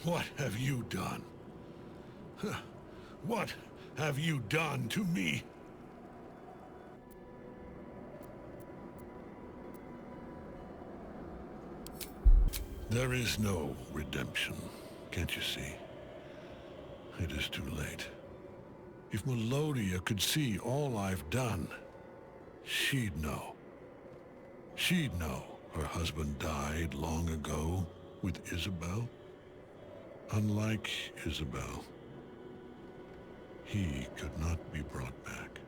What have you done? What have you done to me? There is no redemption, can't you see? It is too late. If Melodia could see all I've done, she'd know. She'd know her husband died long ago with Isabel. Unlike Isabel, he could not be brought back.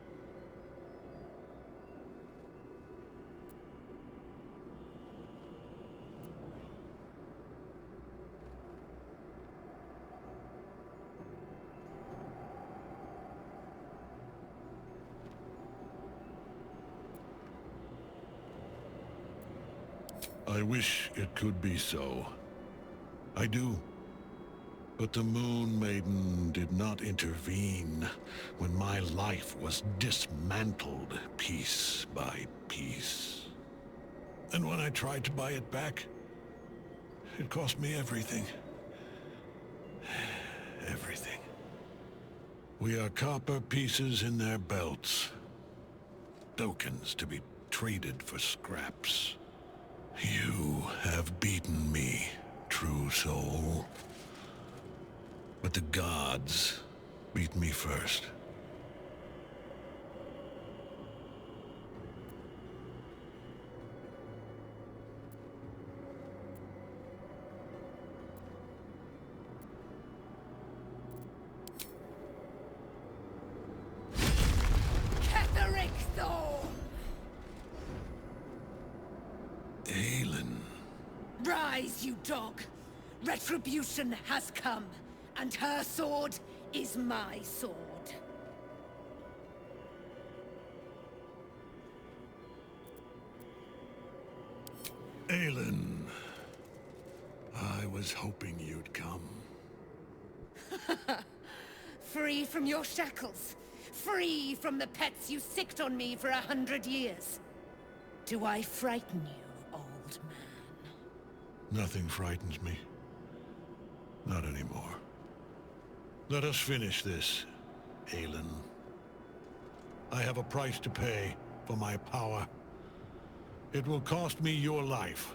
I wish it could be so. I do. But the Moon Maiden did not intervene when my life was dismantled piece by piece. And when I tried to buy it back, it cost me everything. Everything. We are copper pieces in their belts. Tokens to be traded for scraps. You have beaten me, true soul. But the gods beat me first. Rise, you dog! Retribution has come, and her sword is my sword. Aelin, I was hoping you'd come. Free from your shackles. Free from the pets you sicked on me for 100 years. Do I frighten you, old man? Nothing frightens me. Not anymore. Let us finish this, Aelin. I have a price to pay for my power. It will cost me your life.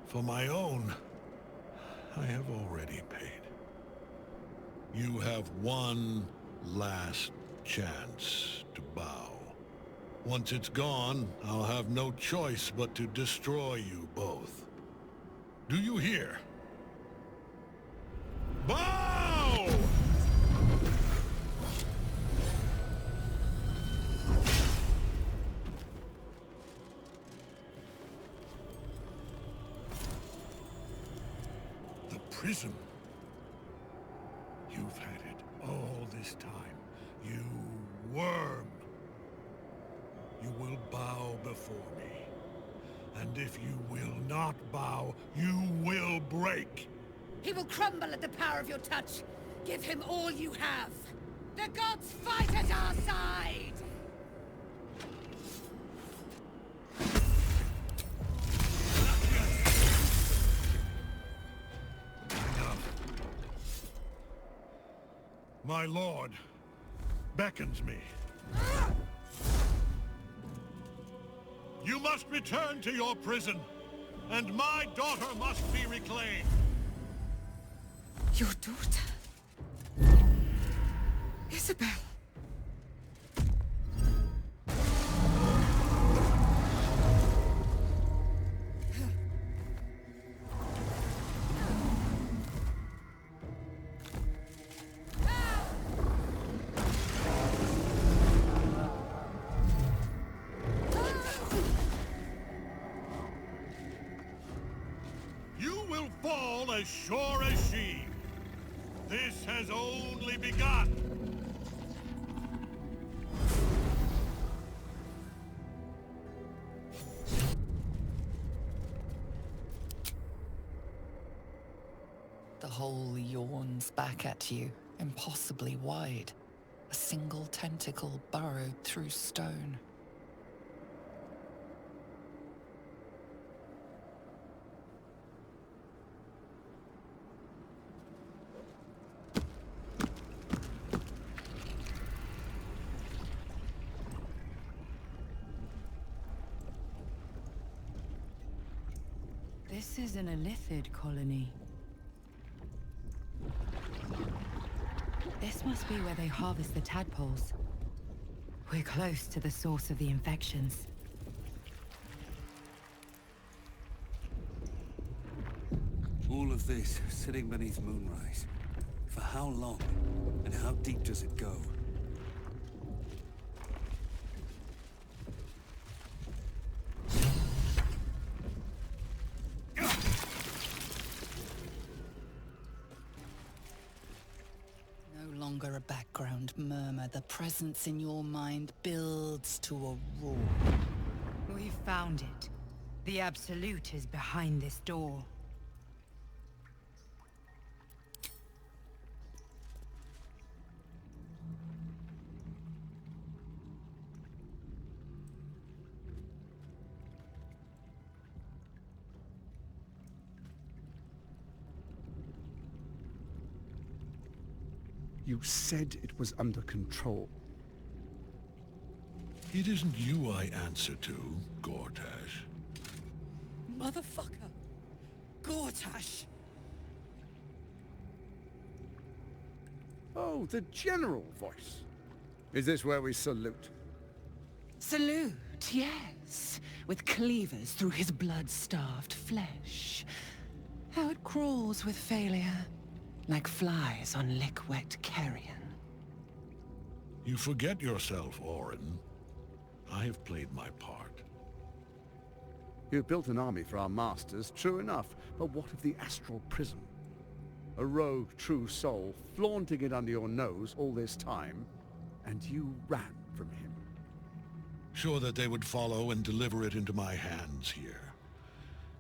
For my own, I have already paid. You have one last chance to bow. Once it's gone, I'll have no choice but to destroy you both. Do you hear? Bow! The prism. You've had it all this time. You worm. You will bow before me. And if you will not bow, you will break. He will crumble at the power of your touch. Give him all you have. The gods fight at our side! Enough. My lord beckons me. You must return to your prison, and my daughter must be reclaimed. Your daughter? Isabel. Fall as sure as she. This has only begun. The hole yawns back at you, impossibly wide. A single tentacle burrowed through stone. This isn't a Lithid colony. This must be where they harvest the tadpoles. We're close to the source of the infections. All of this sitting beneath moonrise. For how long? And how deep does it go? No longer a background murmur. The presence in your mind builds to a roar. We found it. The Absolute is behind this door. You said it was under control. It isn't you I answer to, Gortash. Motherfucker! Gortash! Oh, the general voice. Is this where we salute? Salute, yes. With cleavers through his blood-starved flesh. How it crawls with failure. Like flies on lick-wet carrion. You forget yourself, Orin. I have played my part. You've built an army for our masters, true enough, but what of the astral prism? A rogue true soul flaunting it under your nose all this time, and you ran from him. Sure that they would follow and deliver it into my hands here.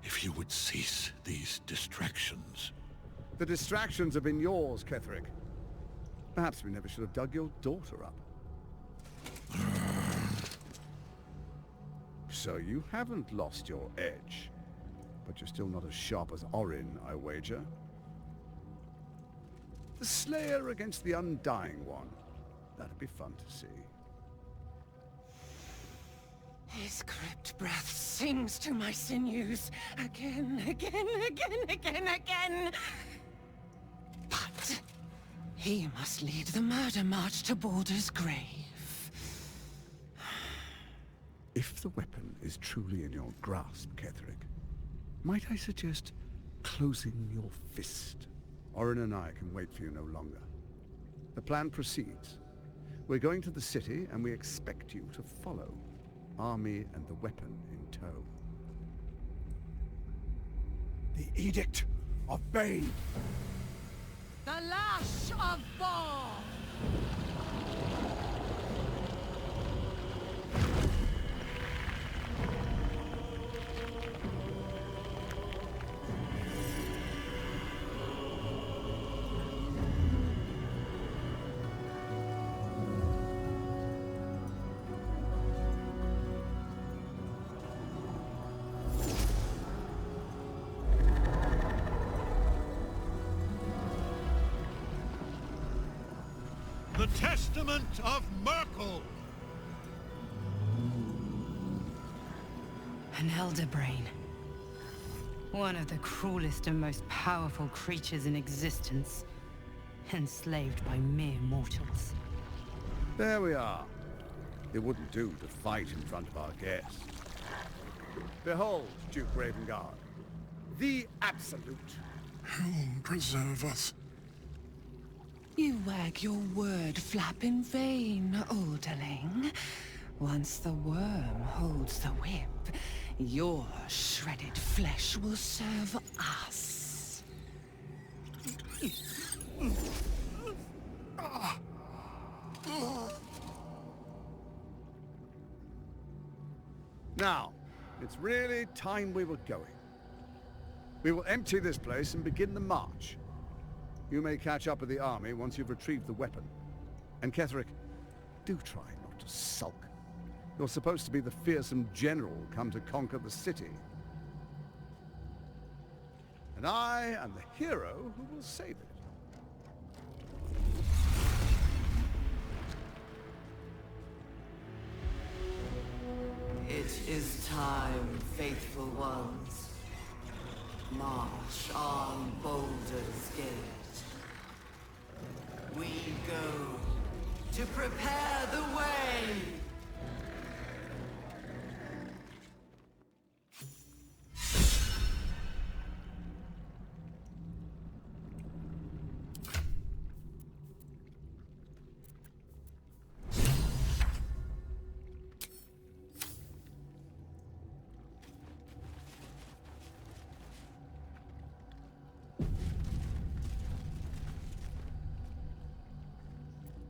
If you would cease these distractions. The distractions have been yours, Ketherick. Perhaps we never should have dug your daughter up. So you haven't lost your edge. But you're still not as sharp as Orin, I wager. The Slayer against the Undying One. That'd be fun to see. His crypt breath sings to my sinews. Again. But he must lead the murder march to Baldur's grave. If the weapon is truly in your grasp, Ketherick, might I suggest closing your fist? Orin and I can wait for you no longer. The plan proceeds. We're going to the city, and we expect you to follow. Army and the weapon in tow. The Edict of Bane! The Lash of Bor! The Testament of Merkel! An elder brain. One of the cruelest and most powerful creatures in existence. Enslaved by mere mortals. There we are. It wouldn't do to fight in front of our guests. Behold, Duke Ravengard. The Absolute. Whom preserve us? You wag your word flap in vain, Alderling. Once the worm holds the whip, your shredded flesh will serve us. Now, it's really time we were going. We will empty this place and begin the march. You may catch up with the army once you've retrieved the weapon. And Ketherick, do try not to sulk. You're supposed to be the fearsome general come to conquer the city. And I am the hero who will save it. It is time, faithful ones. March on Baldur's Gate. We go to prepare the way.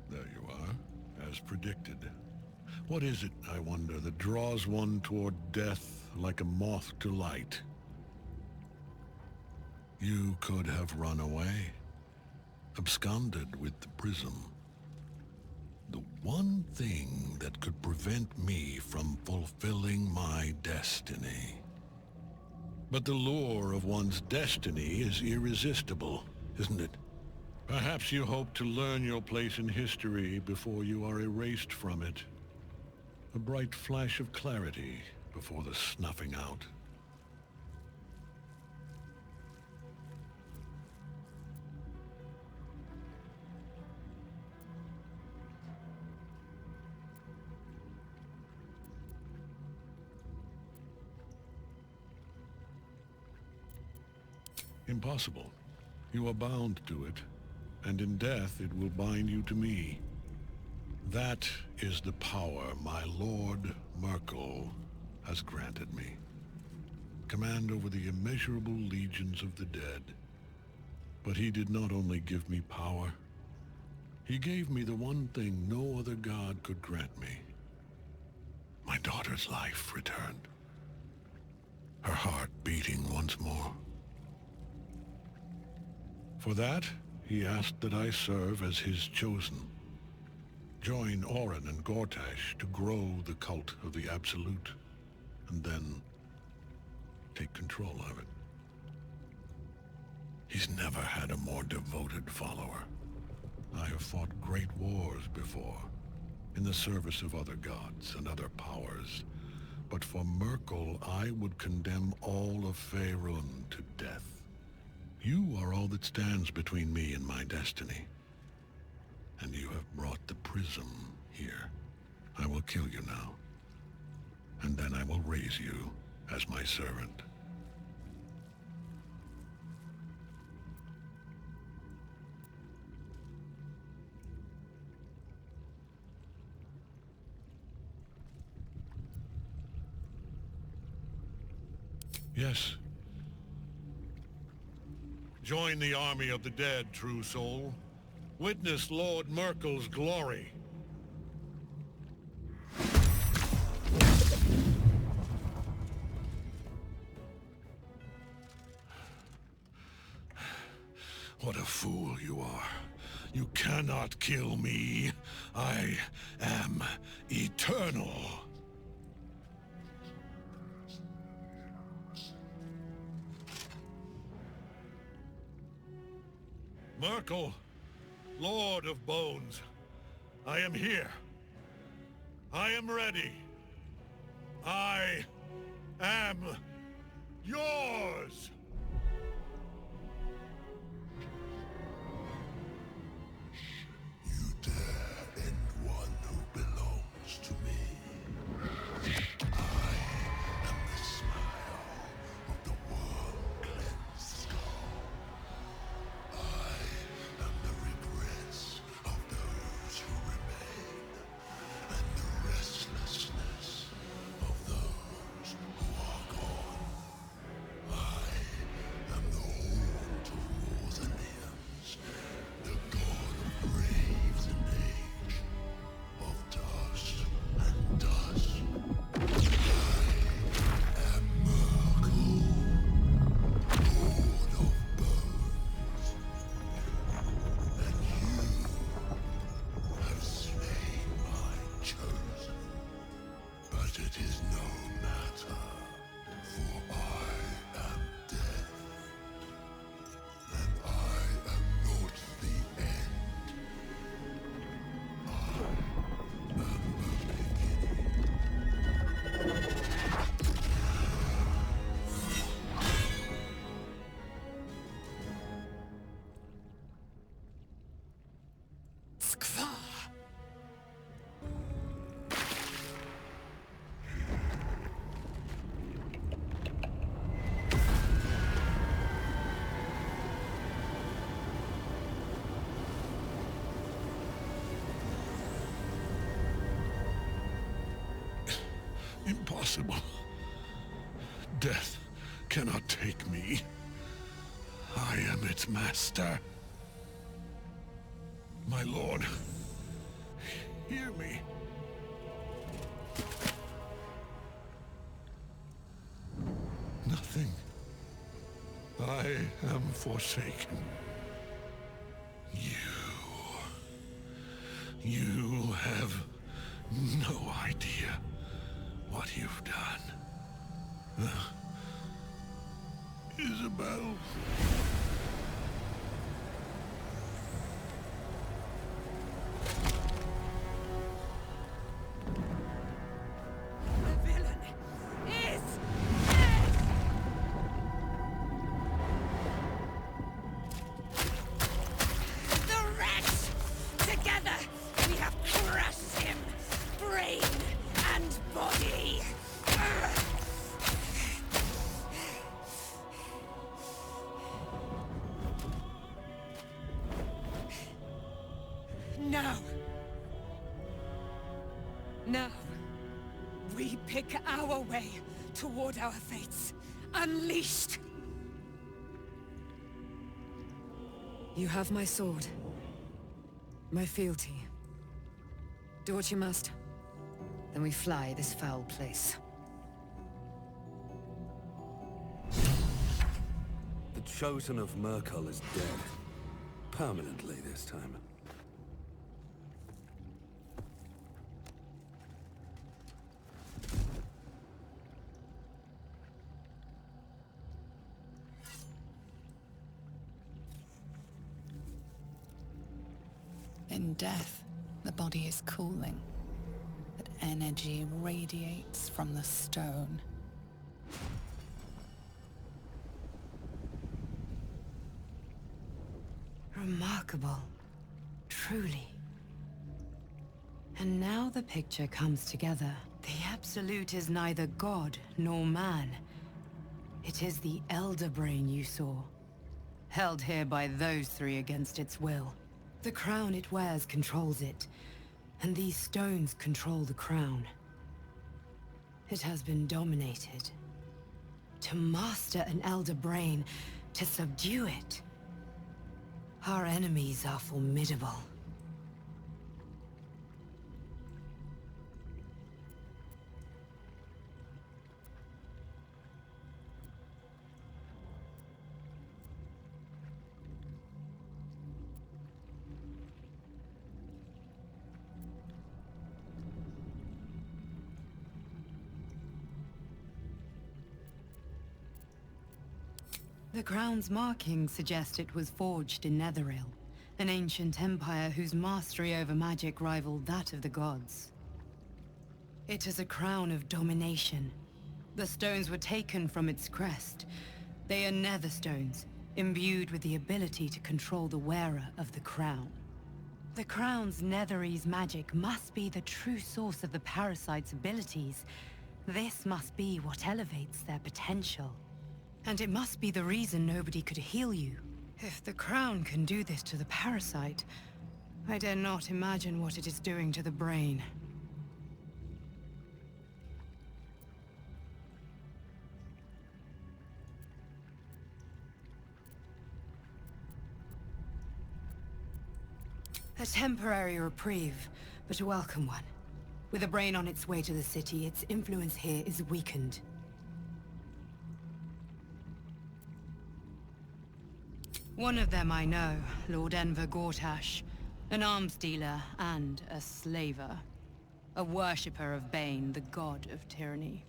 There you are, as predicted. What is it, I wonder, that draws one toward death like a moth to light? You could have run away, absconded with the prism. The one thing that could prevent me from fulfilling my destiny. But the lure of one's destiny is irresistible, isn't it? Perhaps you hope to learn your place in history before you are erased from it. A bright flash of clarity before the snuffing out. Impossible. You are bound to it, and in death it will bind you to me. That is the power my Lord Merkel has granted me. Command over the immeasurable legions of the dead. But he did not only give me power, he gave me the one thing no other god could grant me. My daughter's life returned. Her heart beating once more. For that, he asked that I serve as his chosen. Join Orin and Gortash to grow the cult of the Absolute, and then take control of it. He's never had a more devoted follower. I have fought great wars before, in the service of other gods and other powers, but for Merkel I would condemn all of Faerun to death. You are all that stands between me and my destiny. And you have brought the prism here. I will kill you now. And then I will raise you as my servant. Yes. Join the army of the dead, true soul. Witness Lord Merkel's glory. What a fool you are. You cannot kill me. I am eternal. Merkel, Lord of Bones, I am here. I am ready. I am yours. You dare end one who belongs to me. I am the smile of the world-cleansed skull. I am the regrets of those who remain, and the restlessness of those who are gone. I impossible. Death cannot take me. I am its master. My lord, hear me. Nothing. I am forsaken. You have no idea what you've done. Isabel. The villain is dead! The wretch! Together, we have crushed him, brain and body. Now. Now, we pick our way toward our fates, unleashed. You have my sword, my fealty. Do what you must. Then we fly this foul place. The Chosen of Merkel is dead. Permanently this time. In death, the body is cooling, but energy radiates from the stone. Remarkable. Truly. And now the picture comes together. The Absolute is neither god nor man. It is the Elder Brain you saw, held here by those three against its will. The crown it wears controls it, and these stones control the crown. It has been dominated. To master an Elder Brain, to subdue it. Our enemies are formidable. The crown's markings suggest it was forged in Netheril, an ancient empire whose mastery over magic rivaled that of the gods. It is a crown of domination. The stones were taken from its crest. They are nether stones, imbued with the ability to control the wearer of the crown. The crown's Netherese magic must be the true source of the parasite's abilities. This must be what elevates their potential. And it must be the reason nobody could heal you. If the crown can do this to the parasite, I dare not imagine what it is doing to the brain. A temporary reprieve, but a welcome one. With a brain on its way to the city, its influence here is weakened. One of them I know, Lord Enver Gortash, an arms dealer and a slaver. A worshipper of Bane, the god of tyranny.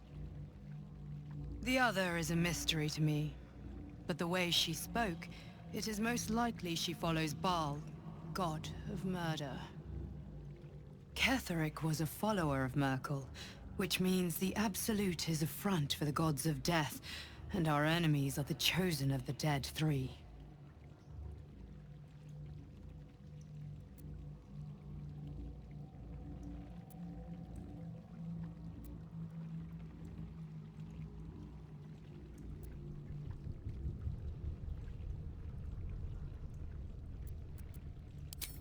The other is a mystery to me, but the way she spoke, it is most likely she follows Baal, god of murder. Ketheric was a follower of Merkel, which means the Absolute is a front for the gods of death, and our enemies are the chosen of the dead three.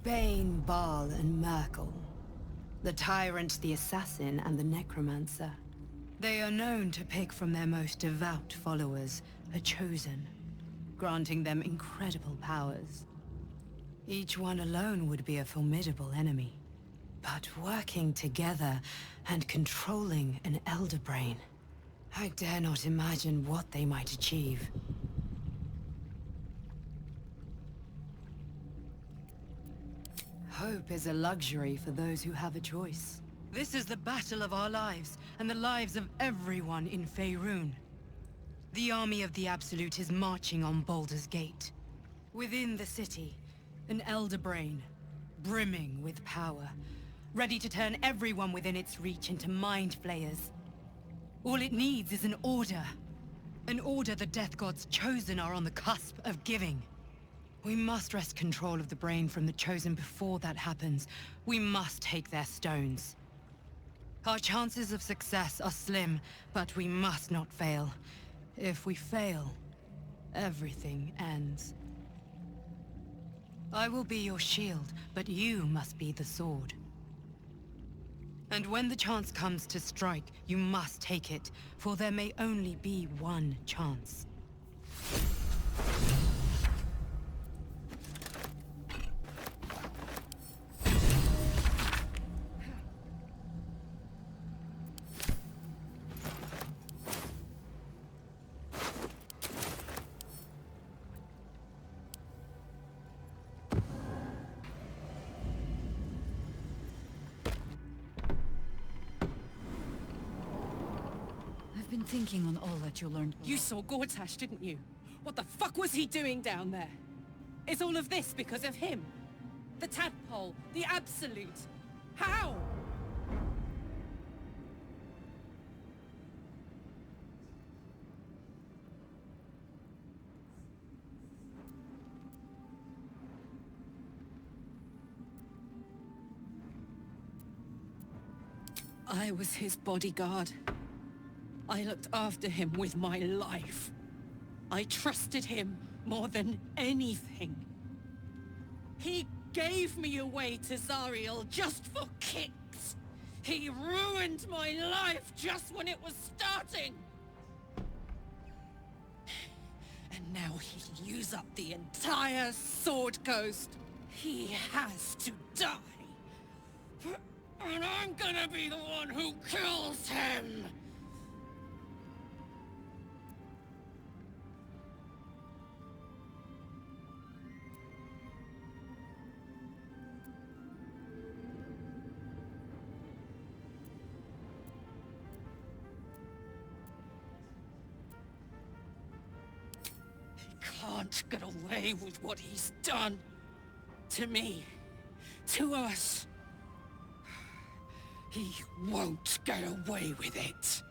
Bane, Baal, and Merkel. The tyrant, the assassin, and the necromancer. They are known to pick from their most devout followers a chosen, granting them incredible powers. Each one alone would be a formidable enemy. But working together and controlling an elder brain, I dare not imagine what they might achieve. Hope is a luxury for those who have a choice. This is the battle of our lives, and the lives of everyone in Faerun. The army of the Absolute is marching on Baldur's Gate. Within the city, an elder brain, brimming with power, ready to turn everyone within its reach into mind flayers. All it needs is an order. An order the Death Gods chosen are on the cusp of giving. We must wrest control of the brain from the chosen before that happens. We must take their stones. Our chances of success are slim, but we must not fail. If we fail, everything ends. I will be your shield, but you must be the sword. And when the chance comes to strike, you must take it, for there may only be one chance. I've been thinking on all that you learned below. You saw Gortash, didn't you? What the fuck was he doing down there? Is all of this because of him? The tadpole, the Absolute. How? I was his bodyguard. I looked after him with my life. I trusted him more than anything. He gave me away to Zariel just for kicks. He ruined my life just when it was starting. And now he'll use up the entire Sword Coast. He has to die. And I'm gonna be the one who kills him! He can't get away with what he's done. To me. To us. He won't get away with it.